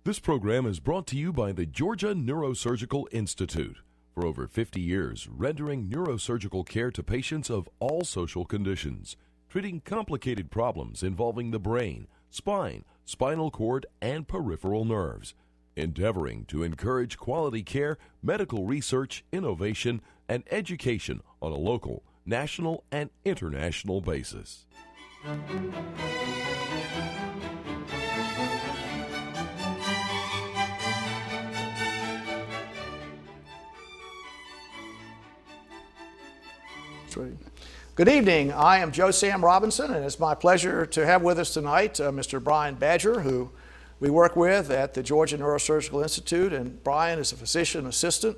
This program is brought to you by the Georgia Neurosurgical Institute. For over 50 years, rendering neurosurgical care to patients of all social conditions, treating complicated problems involving the brain, spine, spinal cord, and peripheral nerves, endeavoring to encourage quality care, medical research, innovation, and education on a local, national, and international basis. Good evening. I am Joe Sam Robinson, and it's my pleasure to have with us tonight Mr. Brian Badger, who we work with at the Georgia Neurosurgical Institute. And Brian is a physician assistant,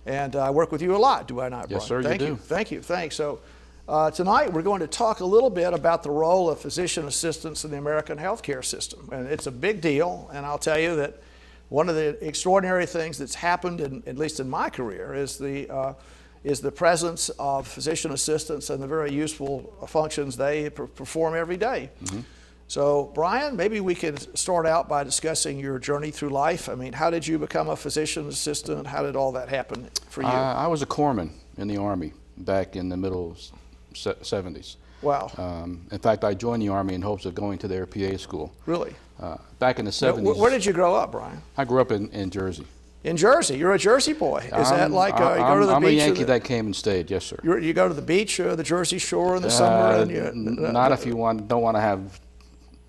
and I work with you a lot, do I not, Brian? Yes, sir, Thank you do. Thank you. Thanks. So tonight we're going to talk a little bit about the role of physician assistants in the American healthcare system. And it's a big deal, and I'll tell you that one of the extraordinary things that's happened, at least in my career, is the presence of physician assistants and the very useful functions they perform every day. Mm-hmm. So, Brian, maybe we could start out by discussing your journey through life. I mean, how did you become a physician assistant? How did all that happen for you? I was a corpsman in the Army back in the middle 70s. Wow. In fact, I joined the Army in hopes of going to their PA school. Really? Back in the 70s. Where did you grow up, Brian? I grew up in Jersey. In Jersey? You're a Jersey boy. Is that like you go to the I'm beach? I'm a Yankee that came and stayed, yes, sir. You go to the beach, the Jersey Shore in the summer? Not if you don't want to have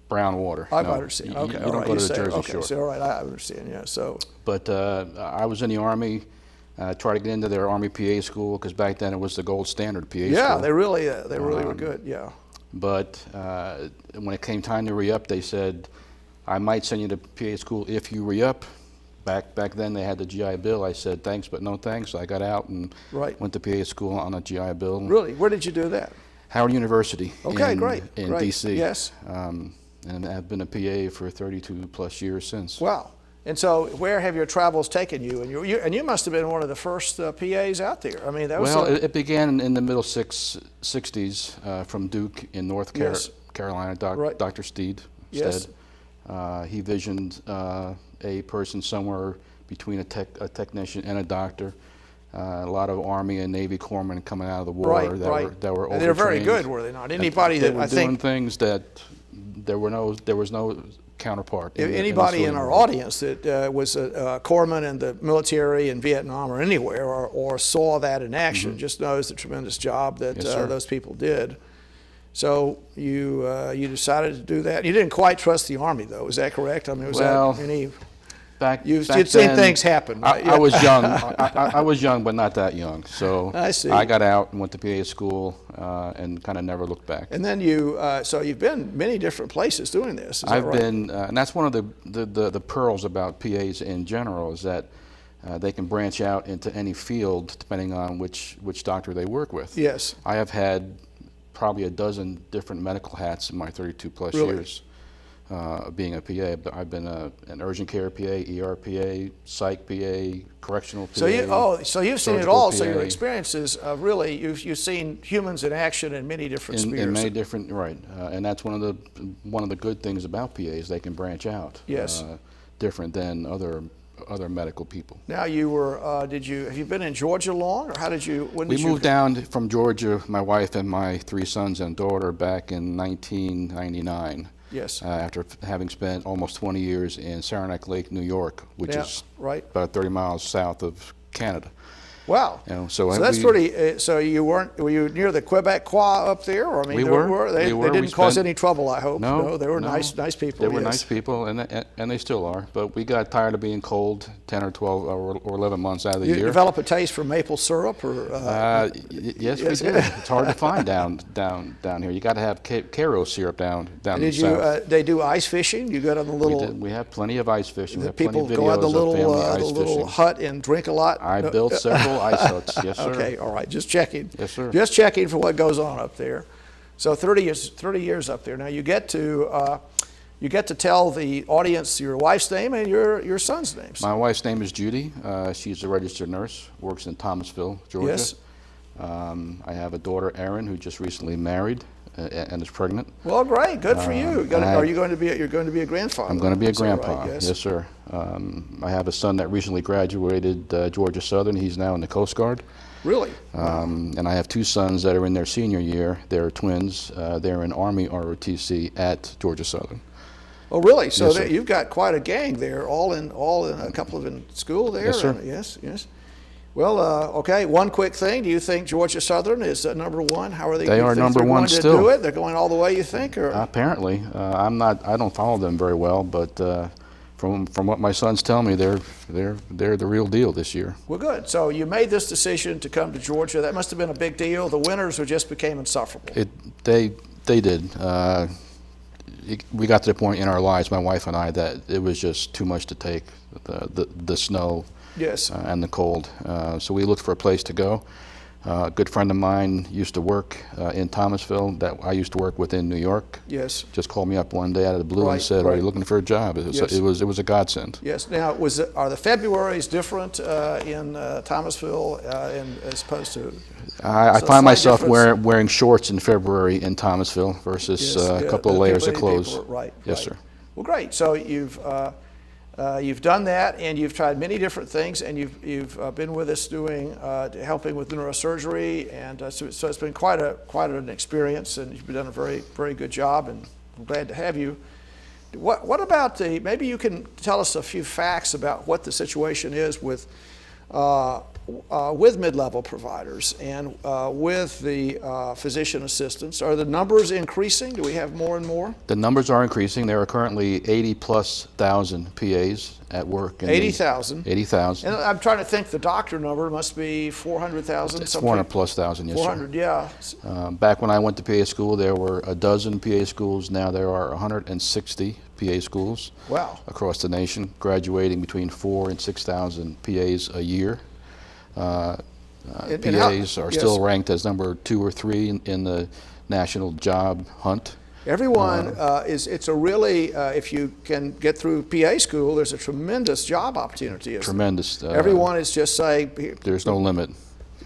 brown water. I no, understand. Okay, you don't go to the Jersey Shore. So, all right, I understand, yeah. So, but I was in the Army, tried to get into their Army PA school, because back then it was the gold standard PA school. Yeah, they really were good, yeah. But when it came time to re-up, they said, I might send you to PA school if you re-up. Back then they had the GI Bill. I said thanks, but no thanks. So I got out and went to PA school on a GI Bill. Really? Where did you do that? Howard University. Okay, great. In DC. Yes. And I've been a PA for 32 plus years since. Wow. And so where have your travels taken you? And you must have been one of the first PAs out there. I mean, that was... Well, it began in the middle 60s from Duke in North Carolina, Dr. Steed. Yes. He visioned a person somewhere between a technician and a doctor. A lot of Army and Navy corpsmen coming out of the war that were overtrained. And they're very good, were they not? Anybody that were doing things that there was no counterpart. Anybody in our audience that was a corpsman in the military in Vietnam or anywhere, or saw that in action, just knows the tremendous job that those people did. So you decided to do that. You didn't quite trust the Army, though. Is that correct? I mean, you'd seen things happen. Right? I was young. I was young, but not that young. So I see. I got out and went to PA school and kind of never looked back. And then so you've been many different places doing this. Is I've that right? been, and that's one of the pearls about PAs in general, is that they can branch out into any field depending on which doctor they work with. Yes. I have had probably a dozen different medical hats in my 32 plus years being a PA. I've been an urgent care PA, ER PA, psych PA, correctional PA. So you've seen it all. PA. So your experiences really, you've seen humans in action in many different spheres. In many different, right. And that's one of the good things about PAs. They can branch out. Yes. Different than other medical people. Now have you been in Georgia long, or how did you, We moved down from Georgia, my wife and my 3 sons and daughter, back in 1999. Yes. After having spent almost 20 years in Saranac Lake, New York, which is about 30 miles south of Canada. Wow. So that's pretty. So were you near the Quebecois up there? Or, I mean, they didn't cause any trouble, I hope. No, they were nice people. They were nice people, and they still are. But we got tired of being cold 10 or 12 or 11 months out of the year. You develop a taste for maple syrup, or? Yes, we did. It's hard to find down here. You got to have Karo syrup down in the south. They do ice fishing. You go to the little. We have plenty of ice fishing. The people go out the little hut and drink a lot. I built several ice huts. Yes, sir. Okay, all right. Just checking. Yes, sir. Just checking for what goes on up there. So 30 years up there. Now you get to tell the audience your wife's name and your son's names. My wife's name is Judy. She's a registered nurse. Works in Thomasville, Georgia. Yes. I have a daughter, Erin, who just recently married. and is pregnant. Well, great, good for you. Are you going to be? You're going to be a grandfather. I'm going to be a Is that grandpa. right? Yes. Yes, sir. I have a son that recently graduated Georgia Southern. He's now in the Coast Guard. Really? And I have two sons that are in their senior year. They're twins. They're in Army ROTC at Georgia Southern. Oh, really? So Yes, sir. you've got quite a gang there, all in a couple of in school there. Yes, sir. Yes. Well, okay. One quick thing: do you think Georgia Southern is number one? How are they? They you are think number they're one going to still. do it? They're going all the way. You think? Or Apparently, I don't follow them very well, but from what my sons tell me, they're the real deal this year. well, good. So you made this decision to come to Georgia. That must have been a big deal. The winters just became insufferable. They did. We got to the point in our lives, my wife and I, that it was just too much to take, the snow. Yes. And the cold. So we looked for a place to go. A good friend of mine used to work in Thomasville that I used to work with in New York. Yes. Just called me up one day out of the blue Right, and said, "Are right. you looking for a job?" Yes. It was a godsend. Yes. Now, are the Februarys different in Thomasville as opposed to? I So find slight myself difference. wearing shorts in February in Thomasville versus a couple of layers of clothes. Right. Yes, right. sir. Well, great. So you've done that, and you've tried many different things, and you've been with us doing helping with neurosurgery, and so it's been quite an experience, and you've done a very good job, and I'm glad to have you. What about maybe you can tell us a few facts about what the situation is with mid-level providers and with the physician assistants. Are the numbers increasing? Do we have more and more? The numbers are increasing. There are currently 80,000+ PAs at work. 80,000. 80,000. And I'm trying to think the doctor number must be 400,000. It's 400,000+, yes, 400, yeah. Back when I went to PA school, there were a dozen PA schools. Now there are 160 PA schools. Wow. Across the nation, graduating between 4,000 and 6,000 PAs a year. PAs are still ranked as number 2 or 3 in the national job hunt. Everyone it's a really, if you can get through PA school, there's a tremendous job opportunity. Tremendous. Everyone is just saying. There's no limit.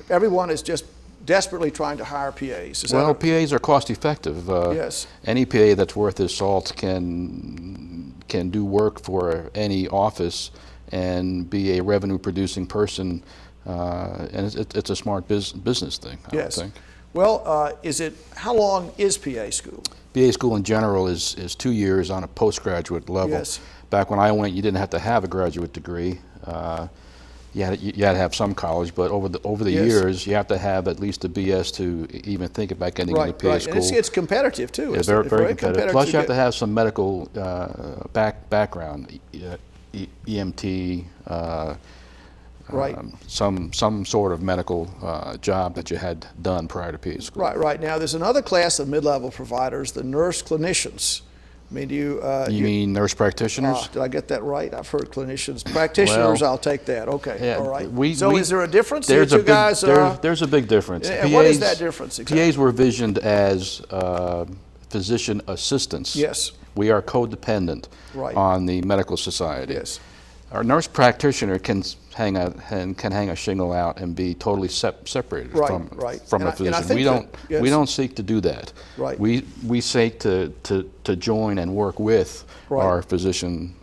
Everyone is just desperately trying to hire PAs. Well, PAs are cost effective. Yes. Any PA that's worth his salt can do work for any office and be a revenue producing person. And it's a smart business thing, I would think. Well, how long is PA school? PA school in general is 2 years on a postgraduate level. Yes. Back when I went, you didn't have to have a graduate degree. You had to have some college, but over the years, you have to have at least a BS to even think about getting into PA school. And it's competitive too. It's very competitive. Plus, you have to have some medical background, EMT. Right. Some sort of medical job that you had done prior to PA school. Right. Now, there's another class of mid-level providers, the nurse clinicians. I mean, you mean nurse practitioners? Did I get that right? I've heard clinicians. Practitioners, Well, I'll take that. Okay, yeah, all right. Is there a difference? There's There's a big difference. And what is that difference exactly? PAs were visioned as physician assistants. Yes. We are codependent on the medical society. Yes. Our nurse practitioner can hang a shingle out and be totally separated from a physician. We don't seek to do that. Right. We seek to join and work with our physician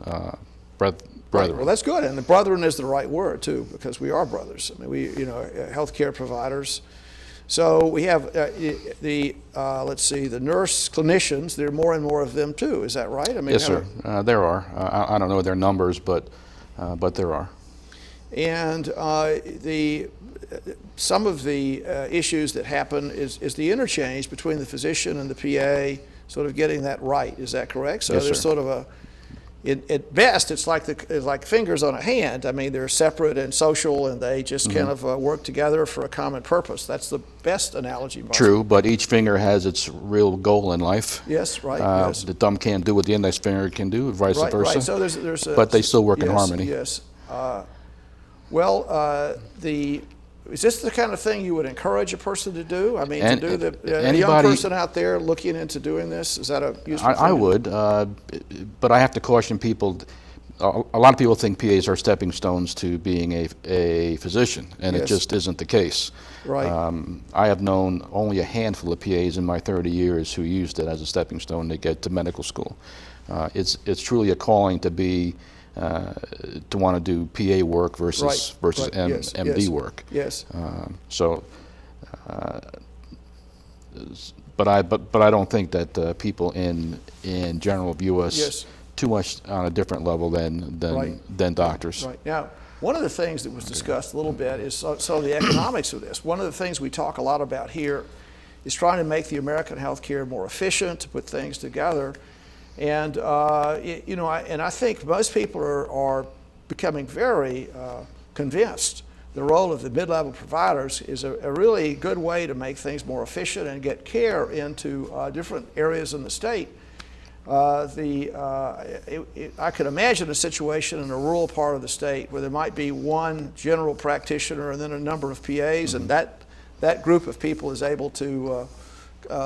brethren. Well, that's good, and the brethren is the right word too, because we are brothers. I mean, healthcare providers. So we have the nurse clinicians. There are more and more of them too. Is that right? I mean, yes, sir. There are. I don't know their numbers, but there are. And some of the issues that happen is the interchange between the physician and the PA, sort of getting that right. Is that correct? So yes, there's sir. sort of at best, it's like fingers on a hand. I mean, they're separate and social, and they just kind of work together for a common purpose. That's the best analogy. True, but each finger has its real goal in life. Yes, right. Yes. The thumb can't do what the index finger can do, vice versa. Right. So there's but they still work in harmony. Yes. Is this the kind of thing you would encourage a person to do? I mean, to do a young person out there looking into doing this, is that a useful thing? I would, but I have to caution people. a lot of people think PAs are stepping stones to being a physician, and it Yes. just isn't the case. Right. I have known only a handful of PAs in my 30 years who used it as a stepping stone to get to medical school. It's truly a calling to be to want to do PA work versus Right. Yes. MD Yes. work. Yes. But I don't think that people in general view us Yes. too much on a different level than Right. doctors. Right. Now, one of the things that was discussed a little bit is so the economics of this. One of the things we talk a lot about here is trying to make the American healthcare more efficient, to put things together. And, you know, I think most people are becoming very convinced the role of the mid-level providers is a really good way to make things more efficient and get care into different areas in the state. I could imagine a situation in a rural part of the state where there might be one general practitioner and then a number of PAs, and that group of people is able to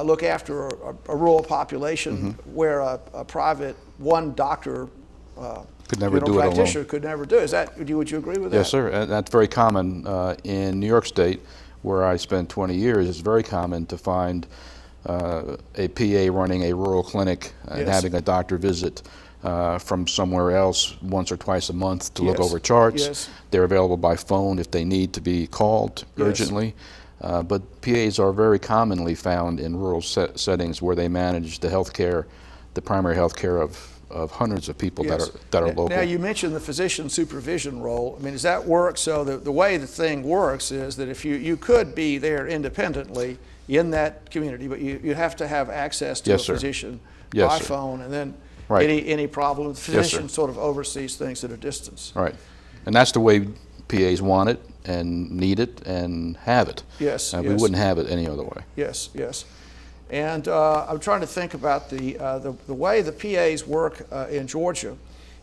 look after a rural population where a private one doctor Could never do it practitioner alone. could never do. Would you agree with that? Yes, sir. And that's very common in New York State, where I spent 20 years. It's very common to find a PA running a rural clinic and Yes. having a doctor visit from somewhere else once or twice a month to look Yes. over charts. Yes. They're available by phone if they need to be called Yes. urgently. But PAs are very commonly found in rural settings where they manage the primary health care of hundreds of people Yes. that are local. Now, you mentioned the physician supervision role. I mean, does that work? So the way the thing works is that if you could be there independently in that community, but you have to have access to Yes, a sir. physician Yes, by sir. phone, and then Right. any problem, the sir. physician sort of oversees things at a distance. Right. And that's the way PAs want it and need it and have it. Yes, We yes. wouldn't have it any other way. Yes, yes. And I'm trying to think about the way the PAs work in Georgia.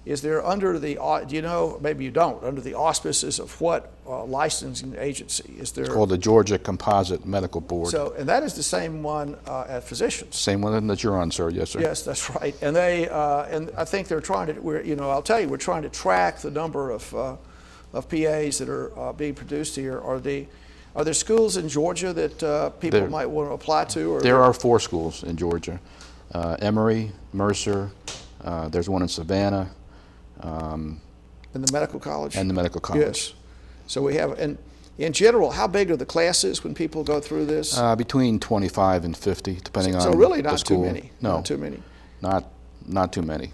Is they're under the, do you know, maybe you don't, under the auspices of what licensing agency? Is there? It's called the Georgia Composite Medical Board. So, and that is the same one at physicians. Same one that you're on, sir. Yes, sir. Yes, that's right. And and I think they're trying to, I'll tell you, we're trying to track the number of PAs that are being produced here. Are there schools in Georgia that people might want to apply to? Or There are 4 schools in Georgia. Emory, Mercer, there's one in Savannah, in the medical college? and the medical college. Yes. So we have, and in general, how big are the classes when people go through this? Between 25 and 50, depending on So really the not too school. many. No, Not too many. not too many.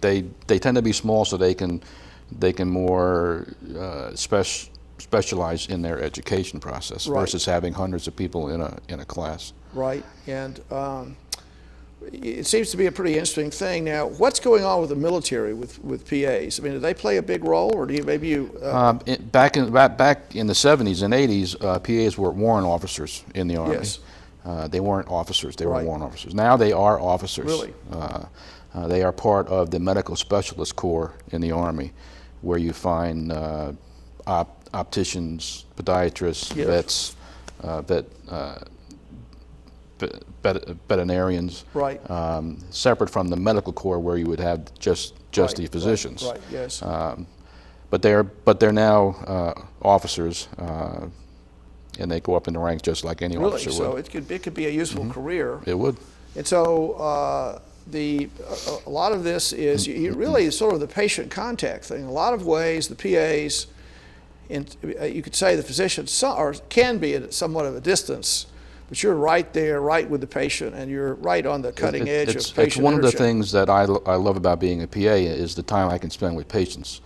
They tend to be small, so they can more specialize in their education process Right. versus having hundreds of people in a class. Right. And it seems to be a pretty interesting thing. Now, what's going on with the military with PAs? I mean, do they play a big role, or do you maybe you? Back in the 70s and 80s, PAs were warrant officers in the Army. Yes. They weren't officers; they were Right. warrant officers. Now they are officers. Really? They are part of the Medical Specialist Corps in the Army, where you find opticians, podiatrists, Yes. veterinarians. Right. Separate from the medical corps, where you would have just Right, the physicians. Right. Yes. But they're now officers, and they go up in the ranks just like any Really. officer So would. it could be a useful career. It would. And so a lot of this is really sort of the patient contact thing. A lot of ways the PAs, you could say the physicians can be at somewhat of a distance, but you're right there, right with the patient, and you're right on the cutting edge of patient It's one of the interaction. things that I love about being a PA is the time I can spend with patients,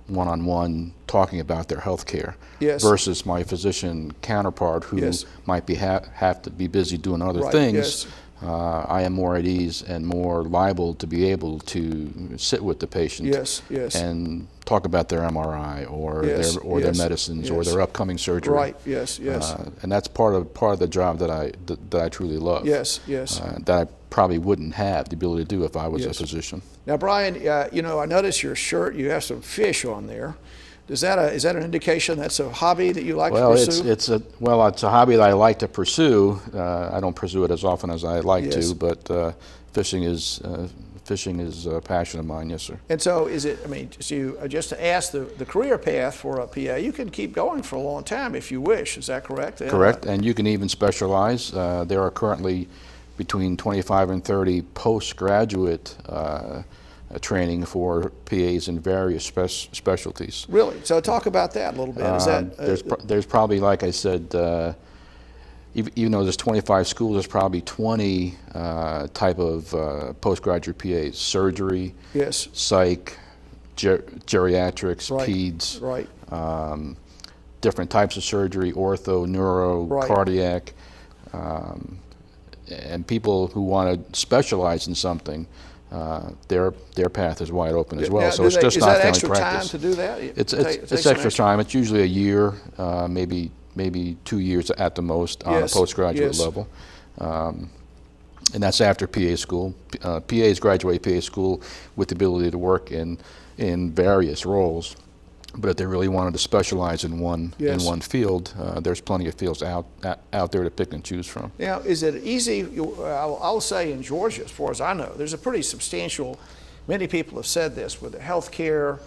one-on-one, talking about their health care, Yes. versus my physician counterpart who Yes. might have to be busy doing other Right, things. yes. I am more at ease and more liable to be able to sit with the patient Yes, yes. and talk about their MRI or Yes, their yes, medicines or yes. their upcoming surgery. Right, yes, yes. And that's part of the job that I truly love. Yes, yes. That I probably wouldn't have the ability to do if I was Yes. a physician. Now, Brian, I notice your shirt, you have some fish on there. Is that an indication that's a hobby that you like Well, to pursue? it's a hobby that I like to pursue. I don't pursue it as often as I like Yes. to, but fishing is fishing is a passion of mine, yes, sir. And so is it, I mean, just to ask the career path for a PA, you can keep going for a long time if you wish, is that correct? Correct, and you can even specialize. There are currently between 25 and 30 postgraduate training for PAs in various specialties. Really? So talk about that a little bit. Is that, there's probably, like I said, even though there's 25 schools, there's probably 20 type of postgraduate PAs: surgery, yes, psych, geriatrics, right, peds, right, different types of surgery, ortho, neuro, right, cardiac, and people who want to specialize in something. Their path is wide open as well. Now, so it's just not family practice. Is that extra time to do that? It's extra time. It's usually a year, maybe 2 years at the most on yes, a postgraduate yes, level. And that's after PA school. PAs graduate PA school with the ability to work in various roles. But if they really wanted to specialize in one yes, field, there's plenty of fields out there to pick and choose from. Now, is it easy? I'll say in Georgia, as far as I know, there's a pretty substantial. Many people have said this with the healthcare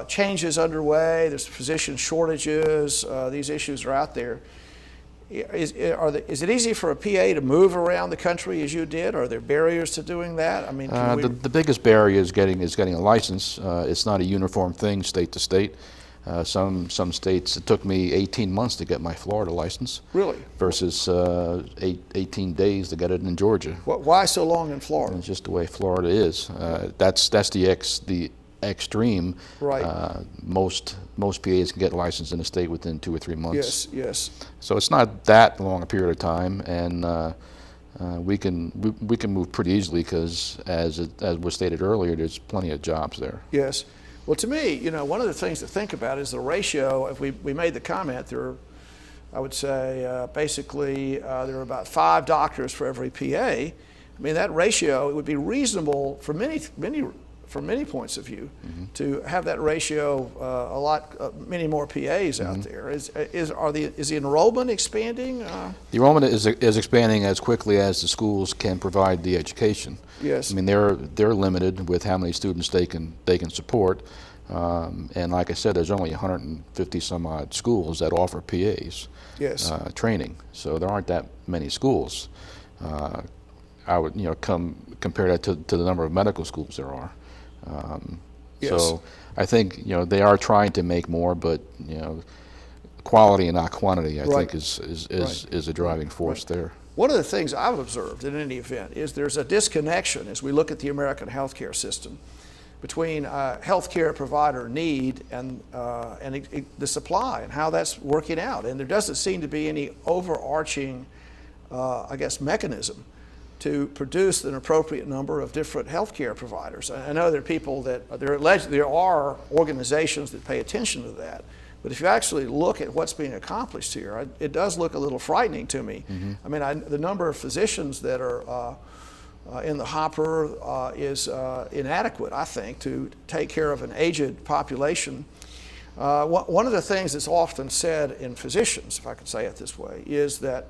changes underway. There's physician shortages. These issues are out there. Is it easy for a PA to move around the country as you did? Are there barriers to doing that? I mean, the biggest barrier is getting a license. It's not a uniform thing state to state. Some states, it took me 18 months to get my Florida license. Really? Versus 18 days to get it in Georgia. Why so long in Florida? It's just the way Florida is. That's the extreme. Right. Most PAs can get licensed in the state within 2 or 3 months. Yes, yes. So it's not that long a period of time, and we can move pretty easily because, as was stated earlier, there's plenty of jobs there. Yes. Well, to me, one of the things to think about is the ratio. If we made the comment, I would say basically there are about 5 doctors for every PA. I mean, that ratio, it would be reasonable for many points of view, mm-hmm, to have that ratio many more PAs out, mm-hmm, there. Is the enrollment expanding? The enrollment is expanding as quickly as the schools can provide the education. Yes. I mean, they're limited with how many students they can support, and like I said, there's only 150 some odd schools that offer PAs. Yes. Training. So there aren't that many schools. I would compare that to the number of medical schools there are. Yes. So I think they are trying to make more, but quality and not quantity, I right, think is a driving force, right, there. One of the things I've observed in any event is there's a disconnection as we look at the American healthcare system between healthcare provider need and the supply and how that's working out. And there doesn't seem to be any overarching, mechanism to produce an appropriate number of different healthcare providers. I know there are people there are organizations that pay attention to that, but if you actually look at what's being accomplished here, it does look a little frightening to me. Mm-hmm. I mean, the number of physicians that are in the hopper is inadequate, I think, to take care of an aged population. One of the things that's often said in physicians, if I could say it this way, is that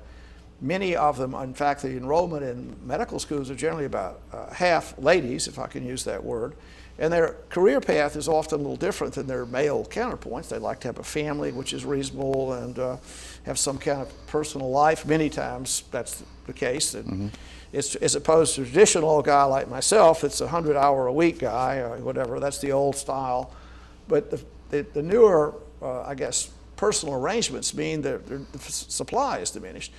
many of them, in fact, the enrollment in medical schools are generally about half ladies, if I can use that word, and their career path is often a little different than their male counterpoints. They like to have a family, which is reasonable, and have some kind of personal life. Many times that's the case. And mm-hmm, it's, as opposed to a traditional guy like myself, it's a 100-hour-a-week guy or whatever. That's the old style. But the newer, personal arrangements mean that the supply is diminished.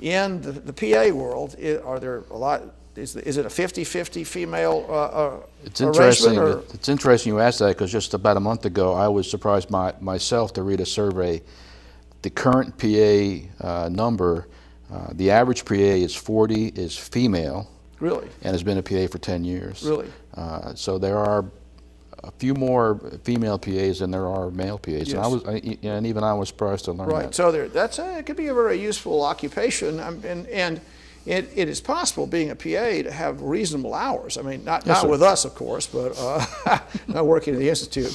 In the PA world, are there a lot? Is it a 50-50 female arrangement? It's interesting you asked that, because just about a month ago, I was surprised myself to read a survey. The current PA number, the average PA is 40 is female. Really? And has been a PA for 10 years. Really? So there are a few more female PAs than there are male PAs, yes, and even I was surprised to learn that. Right. So it could be a very useful occupation, and it is possible, being a PA, to have reasonable hours. I mean, not with us, of course, but not working at the institute.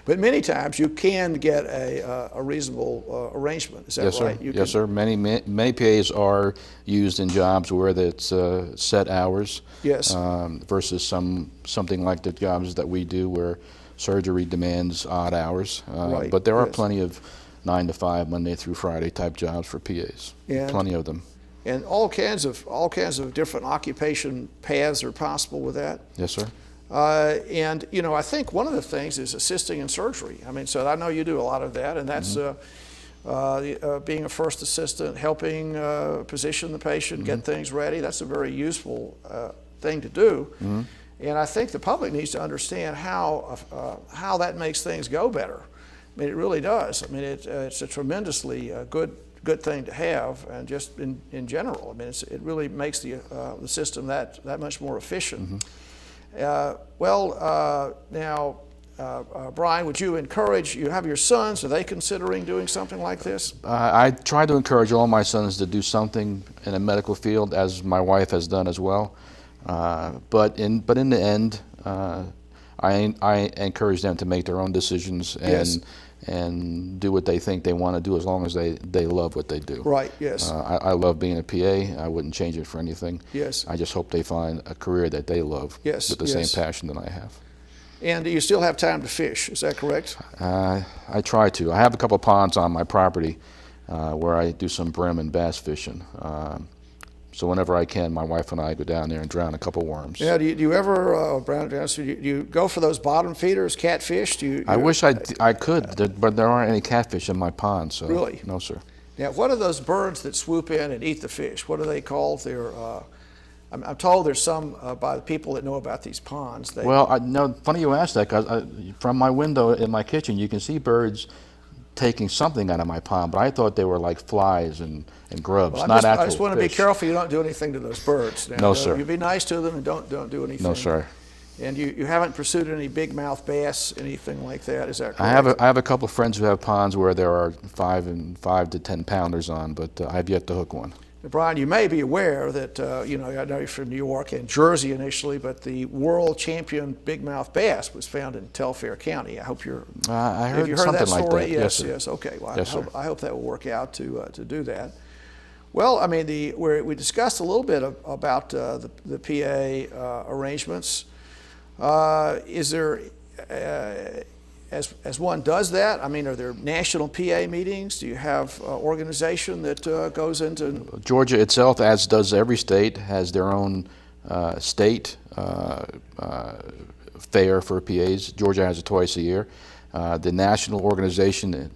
But many times you can get a reasonable arrangement. Is that Yes, right? sir. You Yes, sir. Many PAs are used in jobs where it's set hours. Yes. Versus something like the jobs that we do where surgery demands odd hours. Right. But there are Yes. plenty of 9 to 5, Monday through Friday type jobs for PAs. And- Plenty of them. And all kinds of different occupation paths are possible with that. Yes, sir. And you know, I think one of the things is assisting in surgery. I mean, so I know you do a lot of that, and that's being a first assistant, helping position the patient, get things ready. That's a very useful thing to do. And I think the public needs to understand how that makes things go better. I mean, it really does. I mean, it's a tremendously good thing to have, and just in general. I mean, it really makes the system that much more efficient. Now, Brian, would you encourage, you have your sons, are they considering doing something like this? I try to encourage all my sons to do something in a medical field, as my wife has done as well. But in the end, I encourage them to make their own decisions and do what they think they want to do, as long as they love what they do. Right, yes. I love being a PA. I wouldn't change it for anything. Yes. I just hope they find a career that they love Yes, with the yes. same passion that I have. And you still have time to fish, is that correct? I try to. I have a couple of ponds on my property where I do some brim and bass fishing. So whenever I can, my wife and I go down there and drown a couple worms. Yeah, do you ever, Brian, do you go for those bottom feeders, catfish? I wish I could, but there aren't any catfish in my pond. So Really? No, sir. Now, what are those birds that swoop in and eat the fish? What are they called? They're, I'm told there's some by the people that know about these ponds. Well, no, funny you asked that, because from my window in my kitchen, you can see birds taking something out of my pond, but I thought they were like flies and grubs, Well, not actual I just want to be fish. careful you don't do anything to those birds. Now, No, sir. You be nice to them and don't do anything. No, sir. And you haven't pursued any big mouth bass, anything like that, is that correct? I have a couple of friends who have ponds where there are 5 to 10 pounders on, but I've yet to hook one. Now, Brian, you may be aware that, you know, I know you're from New York and Jersey initially, but the world champion big mouth bass was found in Telfair County. I hope you're. I have heard you heard something that like story? that. Yes, sir. yes. Okay. Well, Yes, sir. I hope that will work out to do that. Well, I mean, we discussed a little bit about the PA arrangements. Is there, as one does that, I mean, are there national PA meetings? Do you have organization that goes into? Georgia itself, as does every state, has their own state fair for PAs. Georgia has it twice a year. The national organization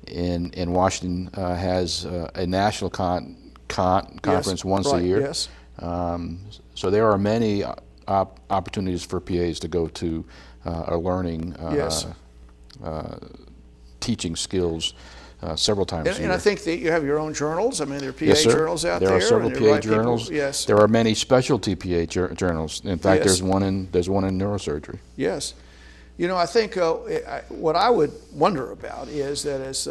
in Washington has a national conference once a year. Yes. So there are many opportunities for PAs to go to learning Yes. teaching skills several times a year. And I think that you have your own journals. I mean, there are PA Yes, sir. journals out there. There are several and you PA write people- journals. Yes. There are many specialty PA journals. In fact, Yes. there's one in neurosurgery. Yes. You know, I think what I would wonder about is that as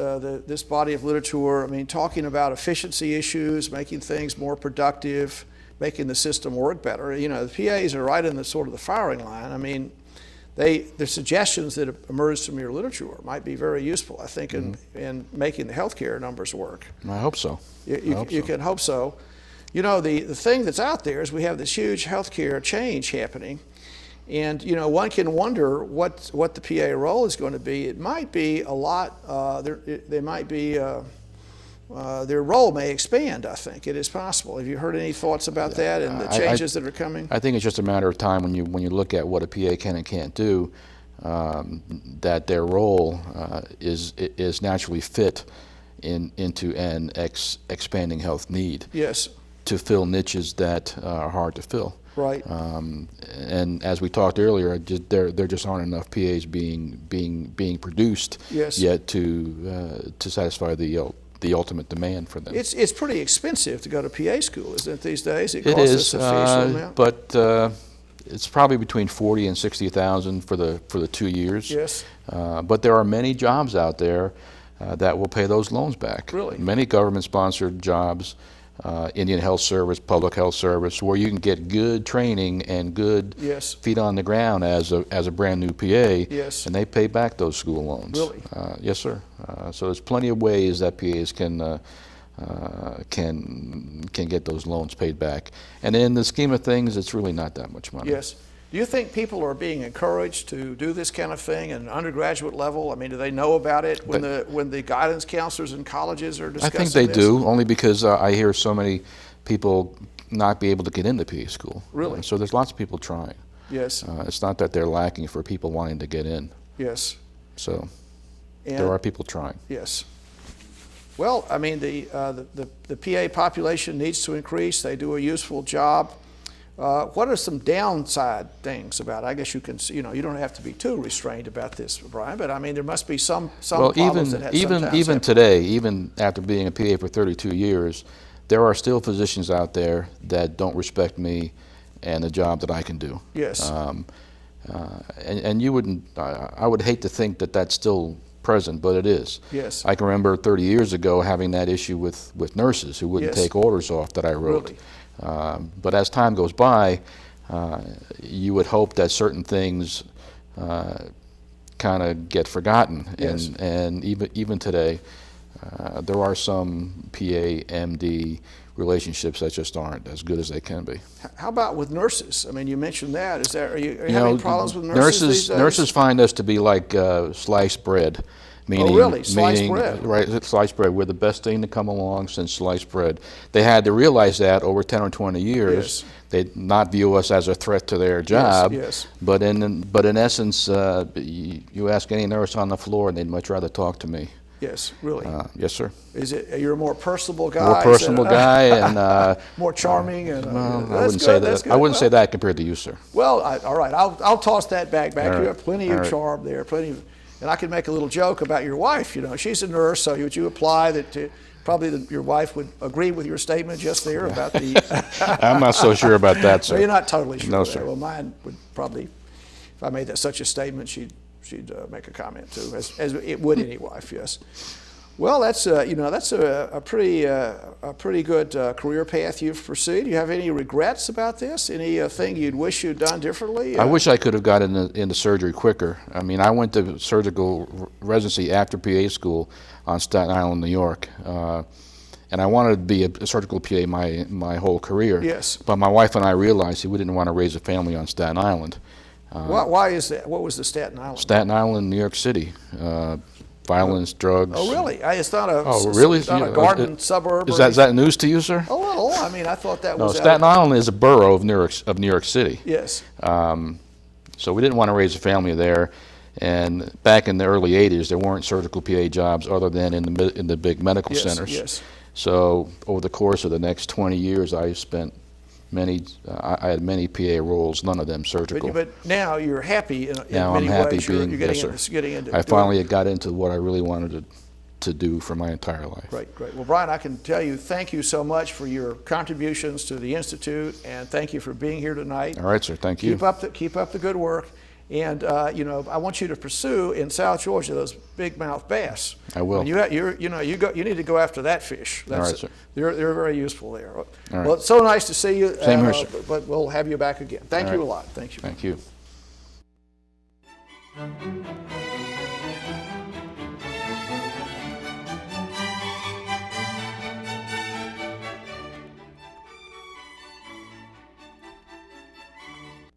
this body of literature, I mean, talking about efficiency issues, making things more productive, making the system work better, you know, the PAs are right in the sort of the firing line. I mean, the suggestions that have emerged from your literature might be very useful, I think, in making the healthcare numbers work. I hope so. You can hope so. You know, the thing that's out there is we have this huge healthcare change happening. And, you know, one can wonder what the PA role is going to be. It might be a lot, they might be, their role may expand, I think. It is possible. Have you heard any thoughts about that and the changes that are coming? I think it's just a matter of time when you look at what a PA can and can't do, that their role is naturally fit into an expanding health need. Yes. To fill niches that are hard to fill. Right. And as we talked earlier, there just aren't enough PAs being produced Yes. yet to satisfy the ultimate demand for them. It's pretty expensive to go to PA school, isn't it, these days? It costs is, a substantial amount. but it's probably between $40,000 and $60,000 for the 2 years. Yes. But there are many jobs out there that will pay those loans back. Really? Many government-sponsored jobs Indian Health Service, Public Health Service, where you can get good training and good Yes. feet on the ground as a brand new PA, Yes. and they pay back those school loans. Really? Yes, sir. So there's plenty of ways that PAs can get those loans paid back. And in the scheme of things, it's really not that much money. Yes. Do you think people are being encouraged to do this kind of thing at an undergraduate level? I mean, do they know about it when the guidance counselors in colleges are I discussing think they this? do, only because I hear so many people not be able to get into PA school. Really? So there's lots of people trying. Yes. It's not that they're lacking for people wanting to get in. Yes. So And there are people trying. yes. Well, I mean, the PA population needs to increase. They do a useful job. What are some downside things about it? I guess you can, you don't have to be too restrained about this, Brian, but I mean, there must be some problems that have sometimes even happen. today, even after being a PA for 32 years, there are still physicians out there that don't respect me and the job that I can do. Yes. And you wouldn't, I would hate to think that that's still present, but it is. Yes. I can remember 30 years ago having that issue with nurses who wouldn't Yes. take orders off that I wrote. Really? But as time goes by, you would hope that certain things kind of get forgotten. Yes. And even today, there are some PA, MD relationships that just aren't as good as they can be. How about with nurses? I mean, you mentioned that. Is that are you having problems with nurses these days? Nurses find us to be like sliced bread. Meaning, really? Sliced bread? Right, sliced bread. We're the best thing to come along since sliced bread. They had to realize that over 10 or 20 years. Yes. They'd not view us as a threat to their job. Yes. But in essence, you ask any nurse on the floor, and they'd much rather talk to me. Yes, really. Yes, sir. Is it you're a more personable guy? More personable guy and more charming and I wouldn't say that. I wouldn't say that compared to you, sir. Well, all right. I'll toss that back. All You right. have plenty All of right. charm there. And I can make a little joke about your wife. She's a nurse, so would you apply that? Probably your wife would agree with your statement just there about the. I'm not so sure about that, sir. Well, you're not totally sure. No, there. sir. Well, mine would probably, if I made such a statement, she'd make a comment too, as it would any wife. Yes. Well, that's a pretty good career path you've pursued. Do you have any regrets about this? Anything you'd wish you'd done differently? I wish I could have gotten into surgery quicker. I mean, I went to surgical residency after PA school on Staten Island, New York, and I wanted to be a surgical PA my whole career. Yes. But my wife and I realized we didn't want to raise a family on Staten Island. Why is that? What was the Staten Island? Staten Island, New York City. Violence, drugs. Oh, really? It's not a. Oh, really? It's not a garden suburb. Is that news to you, sir? A little. I mean, I thought that No, was. Staten Island is a borough of New York City. Yes. So we didn't want to raise a family there. And back in the early 80s, there weren't surgical PA jobs other than in the big medical Yes, centers. yes. So over the course of the next 20 years, I spent I had many PA roles, none of them surgical. But now you're happy in Now many I'm happy ways. being, You're yes, getting sir. into I doing- finally got into what I really wanted to do for my entire life. Great, great. Well, Brian, I can tell you, thank you so much for your contributions to the Institute, and thank you for being here tonight. All right, sir. Thank you. Keep up the good work. And I want you to pursue in South Georgia those big mouth bass. I will. And you need to go after that fish. All right, sir. They're very useful there. right. Well, it's so nice to see you. Same here, sir. But we'll have you back again. Thank All you right. a lot. Thank you. Thank you.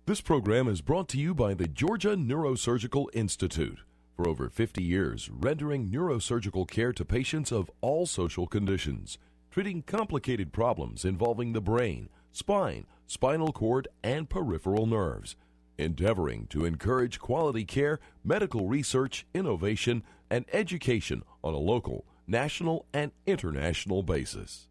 This program is brought to you by the Georgia Neurosurgical Institute. For over 50 years, rendering neurosurgical care to patients of all social conditions, treating complicated problems involving the brain, spine, spinal cord, and peripheral nerves, endeavoring to encourage quality care, medical research, innovation, and education on a local, national, and international basis.